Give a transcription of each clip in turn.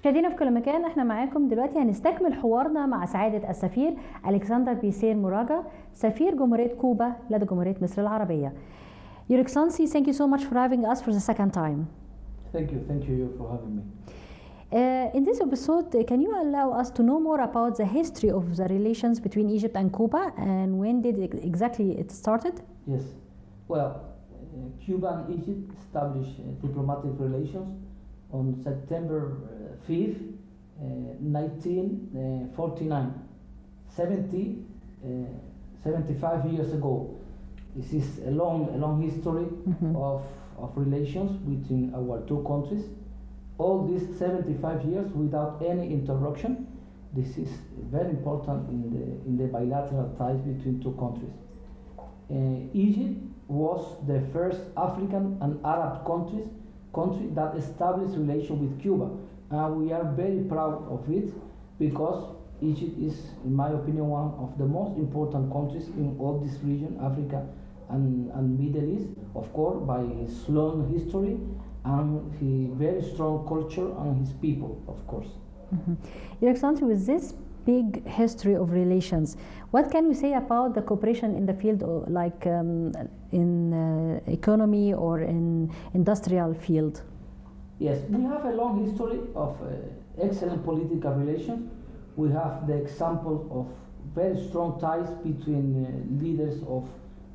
مشاهدينا في كل مكان، احنا معاكم دلوقتي هنستكمل حوارنا مع سعادة السفير ألكسندر بيسير موراجا، سفير جمهورية كوبا لدى جمهورية مصر العربية. Your Excellency, thank you so much for having us for the second time. Thank you for having me. In this episode, can you allow us to know more about the history of the relations between Egypt and Cuba, and when did exactly it started? Yes, well, Cuba and Egypt established diplomatic relations on September 5th, 1949, 75 years ago. This is a long history of relations between our two countries. All these 75 years without any interruption. This is very important in the bilateral ties between two countries. Egypt was the first African and Arab country that established relations with Cuba, and we are very proud of it because Egypt is, in my opinion, one of the most important countries in all this region, Africa and Middle East, of course, by his long history and his very strong culture and his people, of course. Your Excellency, with this big history of relations, what can we say about the cooperation in the field, like in economy or in industrial field? Yes, we have a long history of excellent political relations. We have the example of very strong ties between leaders of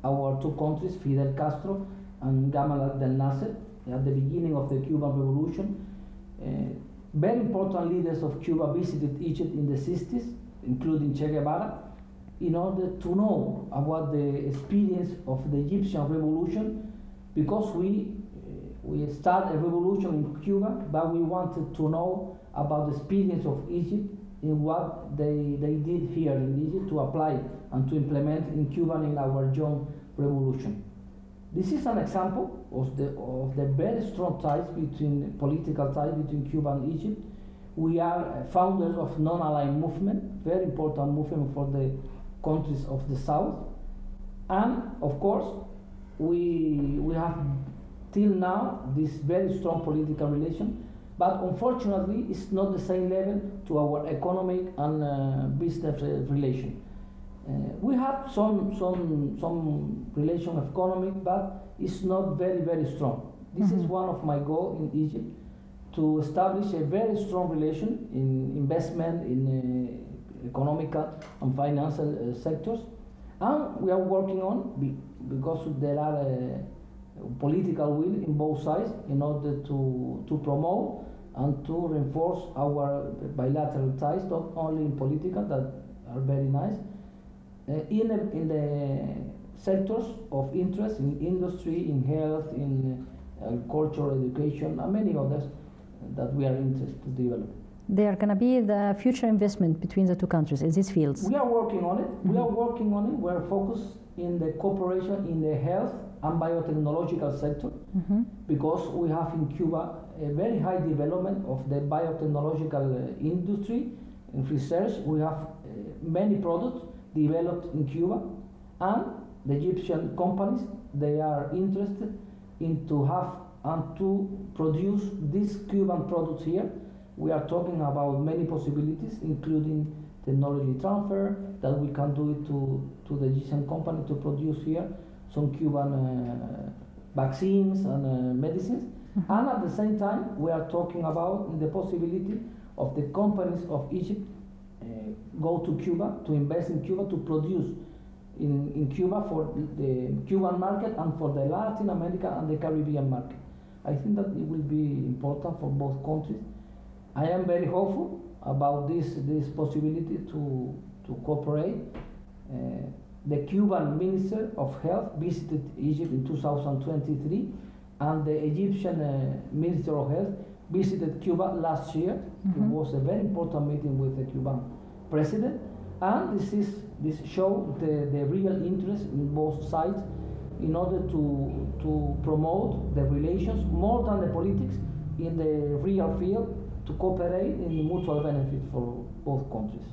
our two countries, Fidel Castro and Gamal Abdel Nasser, at the beginning of the Cuban Revolution. Very important leaders of Cuba visited Egypt in the 60s, including Che Guevara, in order to know about the experience of the Egyptian Revolution, because we started a revolution in Cuba, but we wanted to know about the experience of Egypt and what they did here in Egypt to apply and to implement in Cuba in our young revolution. This is an example of the very strong ties political ties between Cuba and Egypt. We are founders of non-aligned movement, very important movement for the countries of the South. And of course, we have till now this very strong political relation, but unfortunately it's not the same level to our economic and business relation. We have some relation of economic, but it's not very strong. This is one of my goals in Egypt, to establish a very strong relation in investment, in economical and financial sectors. And we are working on, because there are political will in both sides in order to promote and to reinforce our bilateral ties, not only in political, that are very nice, in the sectors of interest, in industry, in health, in culture, education, and many others that we are interested to develop. They are going to be the future investment between the two countries in these fields. We are working on it. We are working on it. We are focused in the cooperation in the health and biotechnological sector, because we have in Cuba a very high development of the biotechnological industry and research. We have many products developed in Cuba, and the Egyptian companies, they are interested in to have and to produce these Cuban products here. We are talking about many possibilities, including technology transfer, that we can do it to the Egyptian company to produce here some Cuban vaccines and medicines. And at the same time, we are talking about the possibility of the companies of Egypt go to Cuba, to invest in Cuba, to produce in Cuba for the Cuban market and for the Latin America and the Caribbean market. I think that it will be important for both countries. I am very hopeful about this possibility to cooperate. The Cuban Minister of Health visited Egypt in 2023, and the Egyptian Minister of Health visited Cuba last year. It was a very important meeting with the Cuban president, and this shows the real interest in both sides in order to promote the relations more than the politics in the real field, to cooperate in mutual benefit for both countries.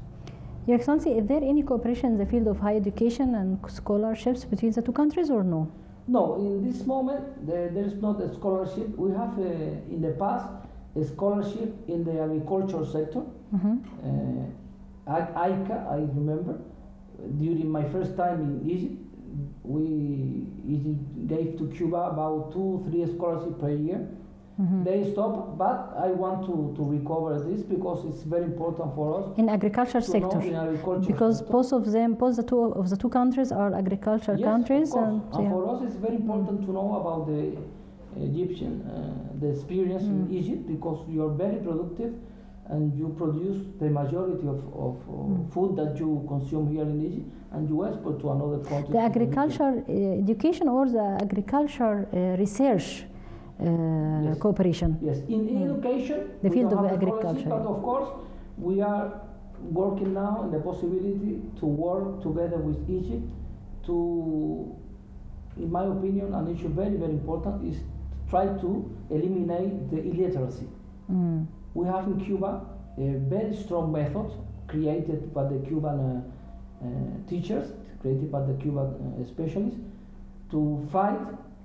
Your Excellency, is there any cooperation in the field of higher education and scholarships between the two countries, or no? No, in this moment there is not a scholarship. We have in the past a scholarship in the agriculture sector. ICA, I remember, during my first time in Egypt, Egypt gave to Cuba about 2-3 scholarships per year. They stopped, but I want to recover this because it's very important for us in agriculture sector. Because sector. both the two countries are agriculture countries, of course. And for us it's very important to know about the Egyptian the experience in Egypt, because you are very productive and you produce the majority of food that you consume here in Egypt, and you export to another country. The agriculture education or the agriculture research yes. cooperation. Yes, in education, the field of have agriculture. But of course, we are working now on the possibility to work together with Egypt to, in my opinion, an issue very, very important is to try to eliminate the illiteracy. We have in Cuba a very strong method created by the Cuban teachers, created by the Cuban specialists, to fight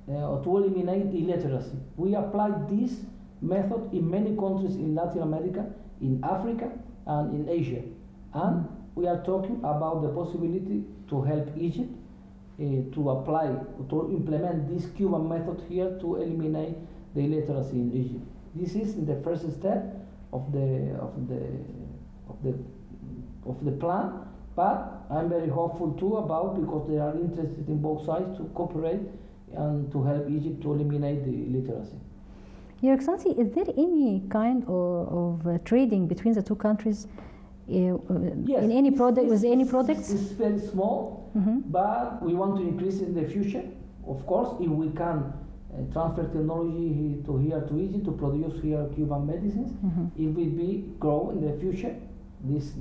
or to eliminate illiteracy. We apply this method in many countries in Latin America, in Africa, and in Asia. And we are talking about the possibility to help Egypt to apply, to implement this Cuban method here to eliminate the illiteracy in Egypt. This is the first step of the plan, but I'm very hopeful too about, because they are interested in both sides to cooperate and to help Egypt to eliminate the illiteracy. Your Excellency, is there any kind of trading between the two countries yes, in any product with any products? It's very small, but we want to increase in the future. Of course, if we can transfer technology to here to Egypt to produce here Cuban medicines, it will be grow in the future. This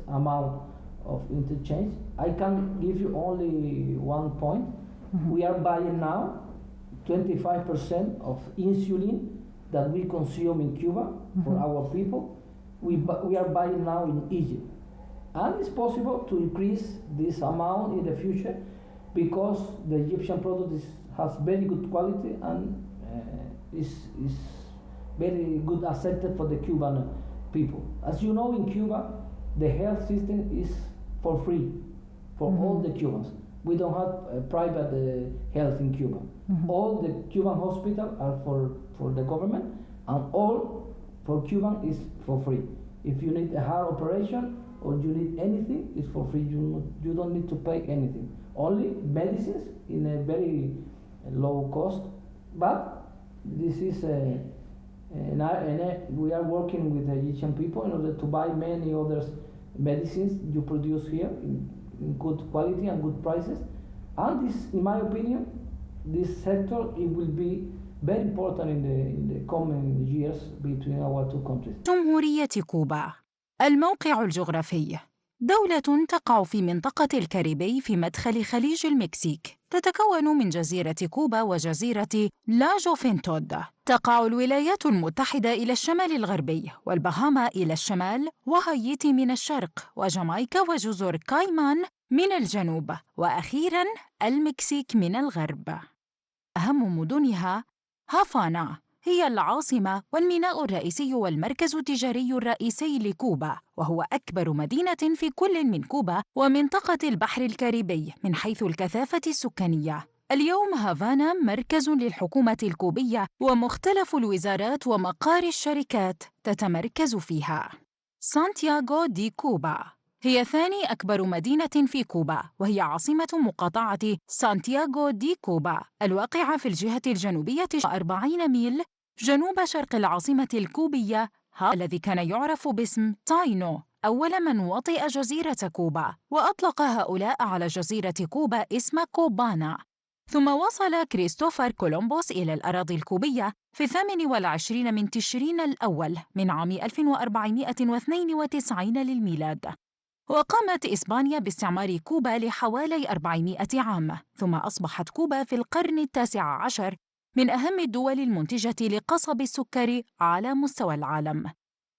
amount of interchange. I can give you only one point. We are buying now 25% of insulin that we consume in Cuba for our people. We are buying now in Egypt, and it's possible to increase this amount in the future because the Egyptian product has very good quality and is very good accepted for the Cuban people. As you know, in Cuba, the health system is for free for all the Cubans. We don't have private health in Cuba. All the Cuban hospitals are for the government, and all for Cuban is for free. If you need a heart operation or you need anything, it's for free. You don't need to pay anything. Only medicines in a very low cost. But this is we are working with the Egyptian people in order to buy many other medicines you produce here in good quality and good prices. And this, in my opinion, this sector, it will be very important in the coming years between our two countries. جمهورية كوبا. الموقع الجغرافي: دولة تقع في منطقة الكاريبي في مدخل خليج المكسيك، تتكون من جزيرة كوبا وجزيرة لاجو فينتود. تقع الولايات المتحدة إلى الشمال الغربي، والبهاما إلى الشمال، وهايتي من الشرق، وجامايكا وجزر كايمان من الجنوب، وأخيراً المكسيك من الغرب. أهم مدنها هافانا، هي العاصمة والميناء الرئيسي والمركز التجاري الرئيسي لكوبا، وهو أكبر مدينة في كل من كوبا ومنطقة البحر الكاريبي من حيث الكثافة السكانية. اليوم هافانا مركز للحكومة الكوبية، ومختلف الوزارات ومقار الشركات تتمركز فيها. سانتياغو دي كوبا هي ثاني أكبر مدينة في كوبا، وهي عاصمة مقاطعة سانتياغو دي كوبا الواقعة في الجهة الجنوبية 40 ميل جنوب شرق العاصمة الكوبية، الذي كان يعرف باسم تاينو، أول من وطئ جزيرة كوبا، وأطلق هؤلاء على جزيرة كوبا اسم كوبانا. ثم وصل كريستوفر كولومبوس إلى الأراضي الكوبية في 28 من تشرين الأول من عام 1492 للميلاد. وقامت إسبانيا باستعمار كوبا لحوالي 400 عام، ثم أصبحت كوبا في القرن ال19 من أهم الدول المنتجة لقصب السكر على مستوى العالم.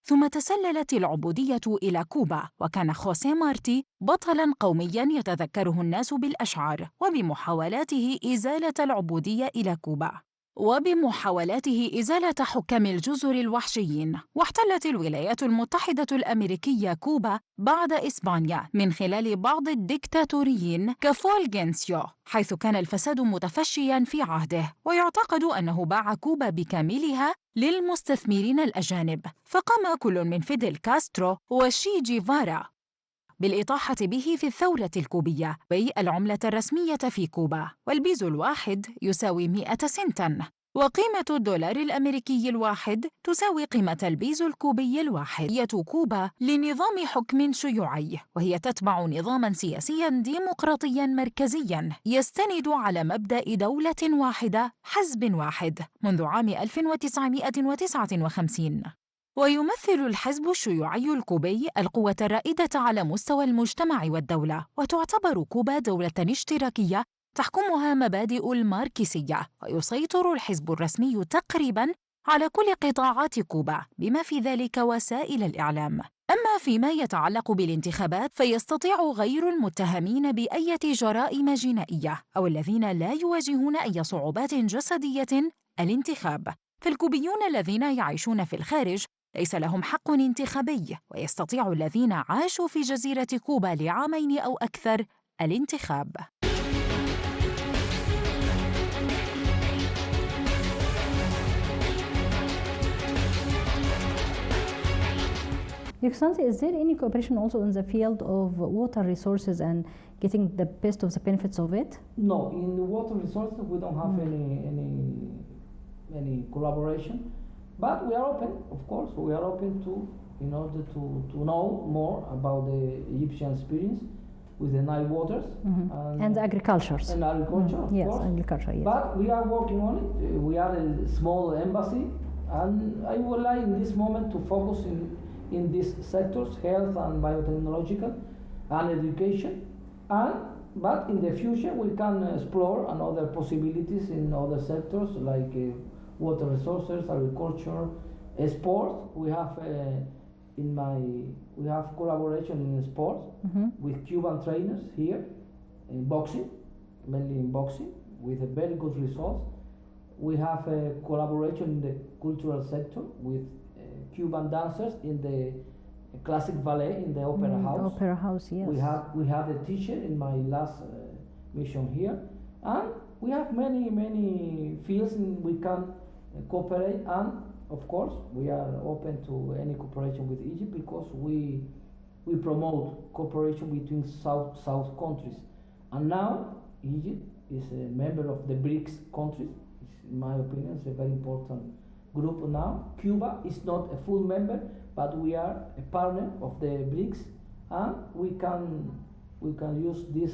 ثم تسللت العبودية إلى كوبا، وكان خوسيه مارتي بطلاً قومياً يتذكره الناس بالأشعار وبمحاولاته إزالة العبودية إلى كوبا. وبمحاولاته إزالة حكام الجزر الوحشيين. واحتلت الولايات المتحدة الأمريكية كوبا بعد إسبانيا من خلال بعض الديكتاتوريين كفولغنسيو، حيث كان الفساد متفشياً في عهده، ويعتقد أنه باع كوبا بكاملها للمستثمرين الأجانب. فقام كل من فيديل كاسترو وشي جيفارا بالإطاحة به في الثورة الكوبية بالعملة الرسمية في كوبا، والبيزو الواحد يساوي 100 سنتاً، وقيمة الدولار الأمريكي الواحد تساوي قيمة البيزو الكوبي الواحد. كوبا لنظام حكم شيوعي، وهي تتبع نظاماً سياسياً ديمقراطياً مركزياً يستند على مبدأ دولة واحدة حزب واحد منذ عام 1959. ويمثل الحزب الشيوعي الكوبي القوة الرائدة على مستوى المجتمع والدولة، وتعتبر كوبا دولة اشتراكية تحكمها مبادئ الماركسية، ويسيطر الحزب الرسمي تقريباً على كل قطاعات كوبا بما في ذلك وسائل الإعلام. أما فيما يتعلق بالانتخابات فيستطيع غير المتهمين بأي جرائم جنائية أو الذين لا يواجهون أي صعوبات جسدية الانتخاب. فالكوبيون الذين يعيشون في الخارج ليس لهم حق انتخابي، ويستطيع الذين عاشوا في جزيرة كوبا لعامين أو أكثر الانتخاب. Your Excellency, is there any cooperation also in the field of water resources and getting the best of the benefits of it? No, in the water resources we don't have any collaboration, but we are open, of course, we are open to, in order to know more about the Egyptian experience with the Nile waters and agriculture. And agriculture, of yes, course. Agriculture, yes. But we are working on it. We are a small embassy, and I would like in this moment to focus in these sectors, health and biotechnological and education. But in the future we can explore another possibilities in other sectors like water resources, agriculture, sport. We have we have collaboration in sport with Cuban trainers here in boxing, mainly in boxing, with a very good results. We have a collaboration in the cultural sector with Cuban dancers in the classic ballet in the opera house. Opera house, yes. We have a teacher in my last mission here, and we have many fields we can cooperate. And of course, we are open to any cooperation with Egypt because we promote cooperation between South countries. And now Egypt is a member of the BRICS countries. In my opinion, it's a very important group now. Cuba is not a full member, but we are a partner of the BRICS, and we can use this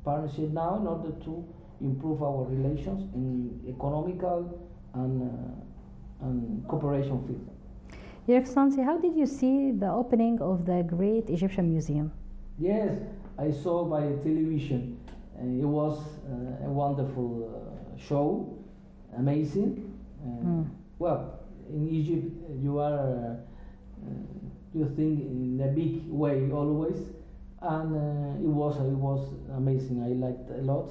partnership now in order to improve our relations in economical and cooperation field. Your Excellency, how did you see the opening of the Great Egyptian Museum? Yes, I saw by television. It was a wonderful show, amazing. Well, in Egypt you are you think in a big way always, and it was amazing. I liked a lot,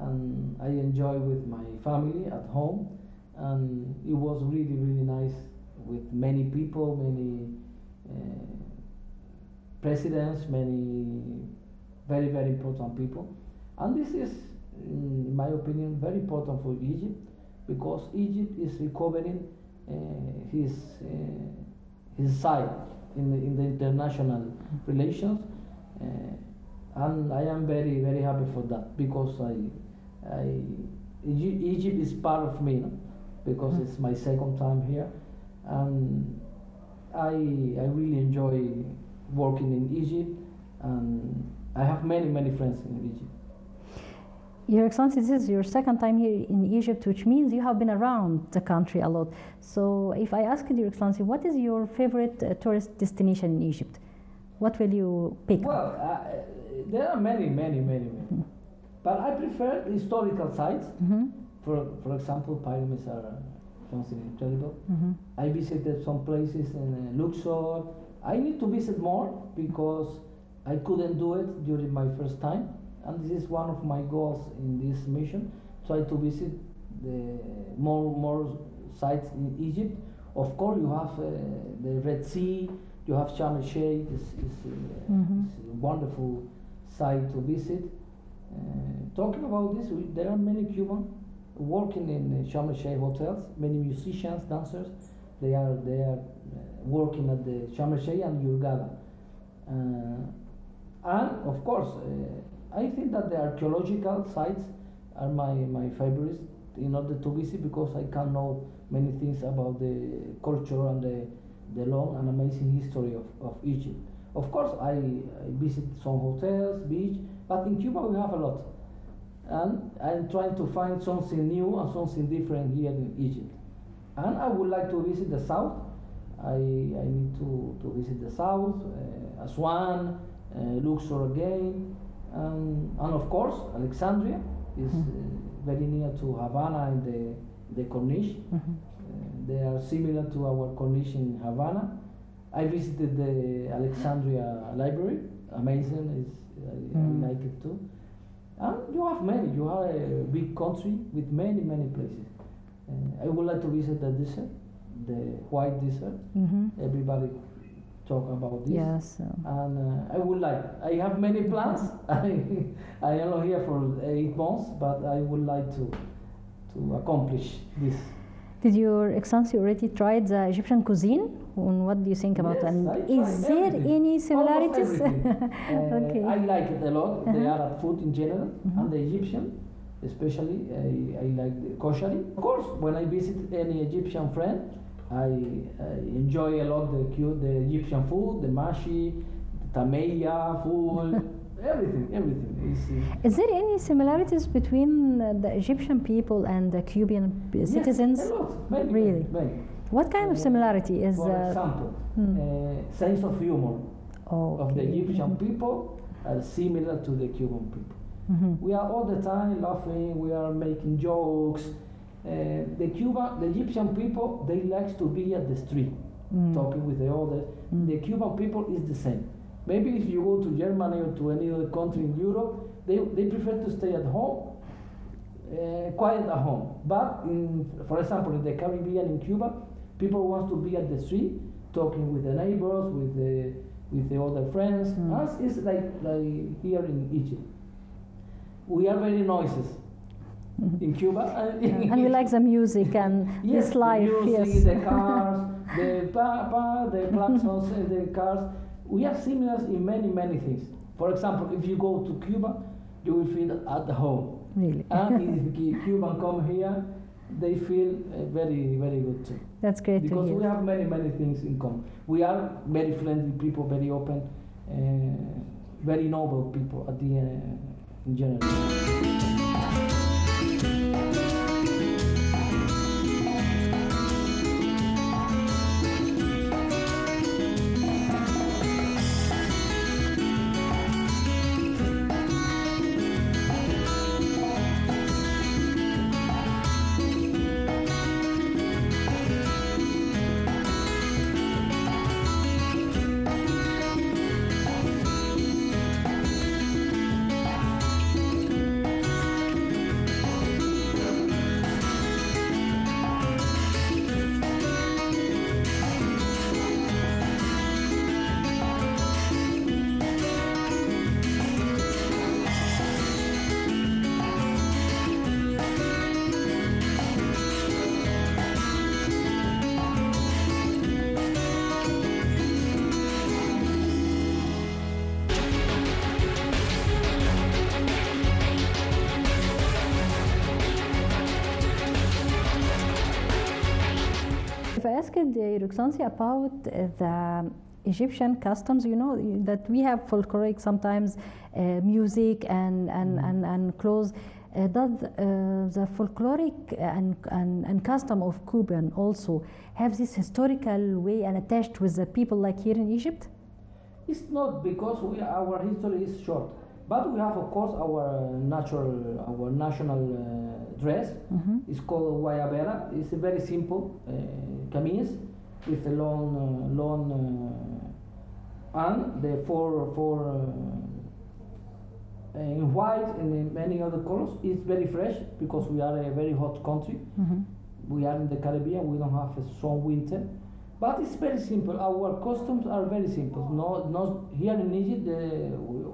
and I enjoy with my family at home, and it was really nice with many people, many presidents, many very important people, and this is, in my opinion, very important for Egypt, because Egypt is recovering his side in the international relations, and I am very happy for that, because Egypt is part of me, no? Because it's my second time here, and I really enjoy working in Egypt, and I have many friends in Egypt. Your Excellency, this is your second time here in Egypt, which means you have been around the country a lot. So if I ask Your Excellency, what is your favorite tourist destination in Egypt? What will you pick? Well, there are many. But I prefer historical sites. For example, pyramids are something incredible. I visited some places in Luxor. I need to visit more because I couldn't do it during my first time. And this is one of my goals in this mission, try to visit the more sites in Egypt. Of course, you have the Red Sea. You have Sharm el Sheikh. It's a wonderful site to visit. Talking about this, there are many Cubans working in Sharm el Sheikh hotels. Many musicians, dancers. They are working at the Sharm el Sheikh and Hurghada. And of course, I think that the archaeological sites are my favorites in order to visit, because I can know many things about the culture and the long and amazing history of Egypt. Of course, I visit some hotels, beach, but in Cuba we have a lot. And I'm trying to find something new and something different here in Egypt. And I would like to visit the south. I need to visit the south, Aswan, Luxor again, and of course Alexandria is very near to Havana and the Corniche. They are similar to our Corniche in Havana. I visited the Alexandria Library, amazing, I like it too. And you have many, you are a big country with many places. I would like to visit the desert, the White Desert. Everybody talk about this. Yes. And I have many plans. I am not here for 8 months, but I would like to accomplish this. Did your Excellency already tried the Egyptian cuisine? And what do you think about it? And is there any similarities? Okay. I like it a lot, the Arab food in general, and the Egyptian, especially. I like the koshari. Of course, when I visit any Egyptian friend, I enjoy a lot the Egyptian food, the mashi, the tameya food, everything. Is there any similarities between the Egyptian people and the Cuban citizens? Yes, a lot. Many, really? Many. What kind of similarity is? For example, sense of humor of the Egyptian people are similar to the Cuban people. We are all the time laughing. We are making jokes. The Egyptian people, they like to be at the street, talking with the others. The Cuban people is the same. Maybe if you go to Germany or to any other country in Europe, they prefer to stay at home, quiet at home. But for example, in the Caribbean, in Cuba, people want to be at the street, talking with the neighbors, with the other friends. Us is like here in Egypt. We are very noises in Cuba. And we like the music and yes, this life. The music, yes. the cars, the claxons, the cars. We are similar in many things. For example, if you go to Cuba, you will feel at home. Really? And if Cuban come here, they feel very good too. That's great because to hear. We have many things in common. We are very friendly people, very open, very noble people at the end, in general. If I asked Your Excellency about the Egyptian customs, you know that we have folkloric sometimes music and clothes. Does the folkloric and custom of Cuban also have this historical way and attached with the people like here in Egypt? It's not, because our history is short. But we have, of course, our national dress. It's called guayabera. It's a very simple camise with a long and the four in white and in many other colors. It's very fresh because we are a very hot country. We are in the Caribbean, we don't have a strong winter. But it's very simple. Our customs are very simple. No, here in Egypt,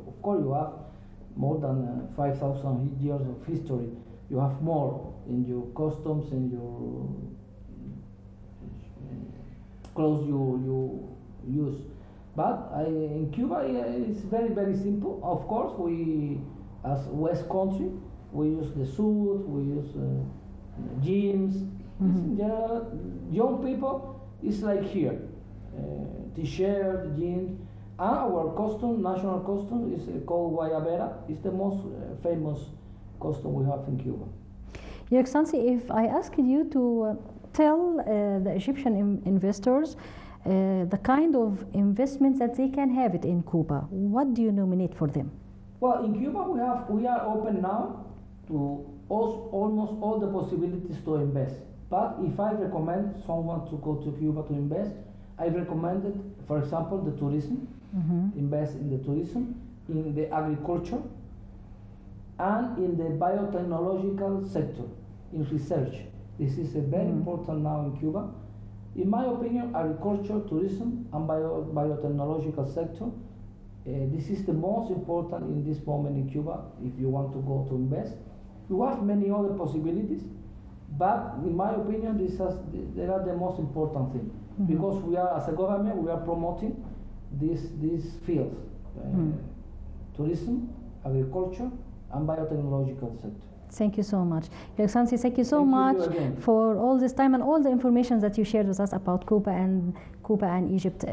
of course, you have more than 5,000 years of history. You have more in your customs and your clothes you use. But in Cuba, it's very, very simple. Of course, we, as West country, we use the suit, we use jeans. In general, young people, it's like here, t-shirt, jeans. And our costume, national costume, is called guayabera. It's the most famous costume we have in Cuba. Your Excellency, if I asked you to tell the Egyptian investors the kind of investments that they can have it in Cuba, what do you nominate for them? Well, in Cuba we are open now to almost all the possibilities to invest. But if I recommend someone to go to Cuba to invest, I recommended, for example, the tourism, invest in the tourism, in the agriculture, and in the biotechnological sector, in research. This is a very important now in Cuba. In my opinion, agriculture, tourism, and biotechnological sector, this is the most important in this moment in Cuba if you want to go to invest. You have many other possibilities, but in my opinion, they are the most important thing, because we are, as a government, we are promoting these fields, tourism, agriculture, and biotechnological sector. Thank you so much. Your Excellency, thank you so much for all this time and all the information that you shared with us about Cuba and Egypt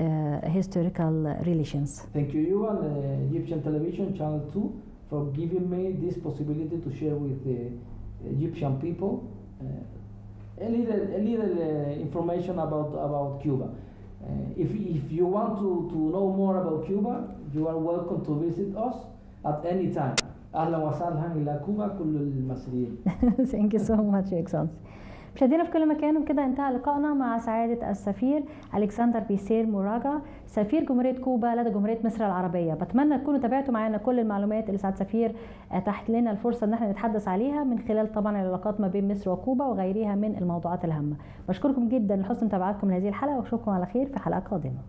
historical relations. Thank you and Egyptian Television Channel 2 for giving me this possibility to share with the Egyptian people a little information about Cuba. If you want to know more about Cuba, you are welcome to visit us at any time. أهلا وسهلا إلى كوبا كل المصريين. Thank you so much, Your Excellency. مشاهدينا في كل مكان، وكده انتهى لقائنا مع سعادة السفير ألكسندر بيسير موراجا، سفير جمهورية كوبا لدى جمهورية مصر العربية. بتمنى تكونوا تابعتوا معانا كل المعلومات اللي سعادة السفير اتاحت لنا الفرصة ان احنا نتحدث عليها من خلال طبعا العلاقات ما بين مصر وكوبا وغيرها من الموضوعات الهامة. بشكركم جدا لحسن متابعتكم لهذه الحلقة، واشوفكم على خير في حلقة قادمة.